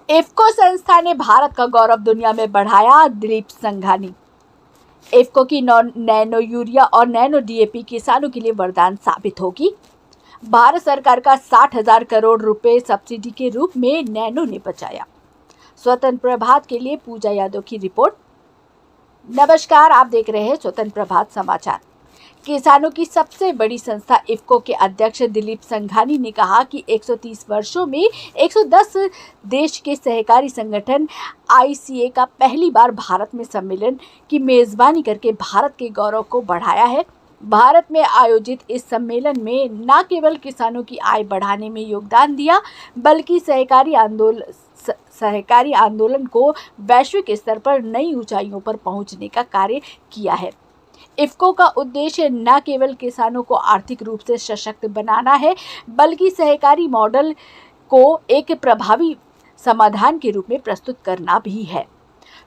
इफ्को संस्था ने भारत का गौरव दुनिया में बढ़ाया, दिलीप संघानी। इफ्को की नैनो यूरिया और नैनो डीएपी किसानों के लिए वरदान साबित होगी। भारत सरकार का 60,000 करोड़ रुपए सब्सिडी के रूप में नैनो ने बचाया। स्वतंत्र प्रभात के लिए पूजा यादव की रिपोर्ट। नमस्कार, आप देख रहे हैं स्वतंत्र प्रभात समाचार। किसानों की सबसे बड़ी संस्था इफ्को के अध्यक्ष दिलीप संघानी ने कहा कि 130 वर्षों में 110 देश के सहकारी संगठन आईसीए का पहली बार भारत में सम्मेलन की मेजबानी करके भारत के गौरव को बढ़ाया है। भारत में आयोजित इस सम्मेलन में न केवल किसानों की आय बढ़ाने में योगदान दिया, बल्कि सहकारी आंदोलन को वैश्विक स्तर पर नई ऊंचाइयों पर पहुंचने का कार्य किया है। इफ्को का उद्देश्य न केवल किसानों को आर्थिक रूप से सशक्त बनाना है, बल्कि सहकारी मॉडल को एक प्रभावी समाधान के रूप में प्रस्तुत करना भी है।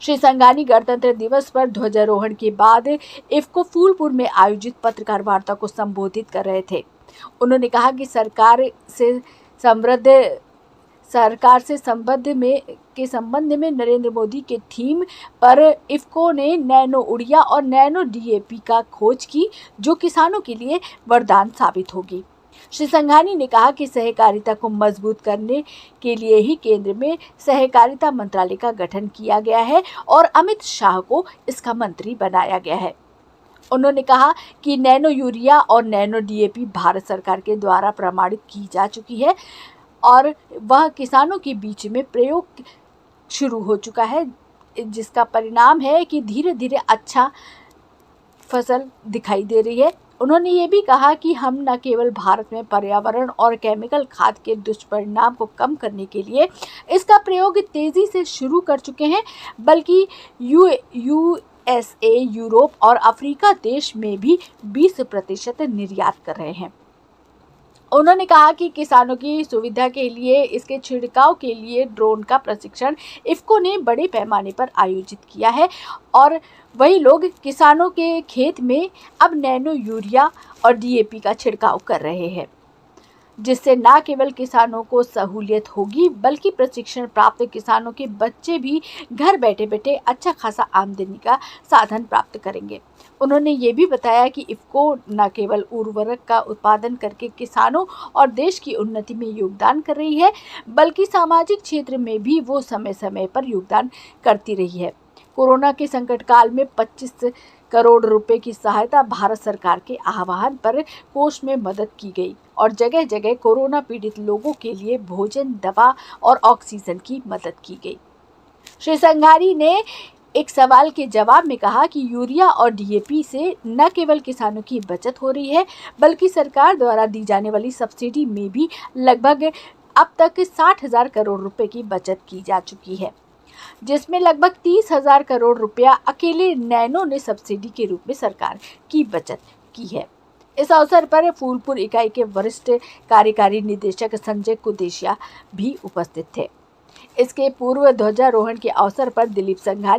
श्री संघानी गणतंत्र दिवस पर ध्वजारोहण के बाद इफ्को फूलपुर में आयोजित पत्रकार वार्ता को संबोधित कर रहे थे। उन्होंने कहा कि सरकार से संबंध में नरेंद्र मोदी के थीम पर इफ्को ने नैनो यूरिया और नैनो डीएपी का खोज की, जो किसानों के लिए वरदान साबित होगी। श्री संघानी ने कहा कि सहकारिता को मजबूत करने के लिए ही केंद्र में सहकारिता मंत्रालय का गठन किया गया है और अमित शाह को इसका मंत्री बनाया गया है। उन्होंने कहा कि नैनो यूरिया और नैनो डीएपी भारत सरकार के द्वारा प्रमाणित की जा चुकी है और वह किसानों के बीच में प्रयोग शुरू हो चुका है, जिसका परिणाम है कि धीरे धीरे अच्छा फसल दिखाई दे रही है। उन्होंने ये भी कहा कि हम न केवल भारत में पर्यावरण और केमिकल खाद के दुष्परिणाम को कम करने के लिए इसका प्रयोग तेजी से शुरू कर चुके हैं, बल्कि यूएसए, यूरोप और अफ्रीका देश में भी 20% निर्यात कर रहे हैं। उन्होंने कहा कि किसानों की सुविधा के लिए इसके छिड़काव के लिए ड्रोन का प्रशिक्षण इफ्को ने बड़े पैमाने पर आयोजित किया है और वही लोग किसानों के खेत में अब नैनो यूरिया और डीएपी का छिड़काव कर रहे हैं, जिससे न केवल किसानों को सहूलियत होगी, बल्कि प्रशिक्षण प्राप्त किसानों के बच्चे भी घर बैठे बैठे अच्छा खासा आमदनी का साधन प्राप्त करेंगे। उन्होंने ये भी बताया कि इफ्को न केवल उर्वरक का उत्पादन करके किसानों और देश की उन्नति में योगदान कर रही है, बल्कि सामाजिक क्षेत्र में भी वो समय समय पर योगदान करती रही है। कोरोना के संकट काल में 25 करोड़ रुपए की सहायता भारत सरकार के आह्वान पर कोष में मदद की गई और जगह जगह कोरोना पीड़ित लोगों के लिए भोजन, दवा और ऑक्सीजन की मदद की गई। श्री संघानी ने एक सवाल के जवाब में कहा कि यूरिया और डीएपी से न केवल किसानों की बचत हो रही है, बल्कि सरकार द्वारा दी जाने वाली सब्सिडी में भी लगभग अब तक 60,000 करोड़ रुपए की बचत की जा चुकी है, जिसमें लगभग 30,000 करोड़ रुपया अकेले नैनो ने सब्सिडी के रूप में सरकार की बचत की है। इस अवसर पर फूलपुर इकाई के वरिष्ठ कार्यकारी निदेशक संजय कुदेशिया भी उपस्थित थे। इसके पूर्व ध्वजारोहण के अवसर पर दिलीप संघानी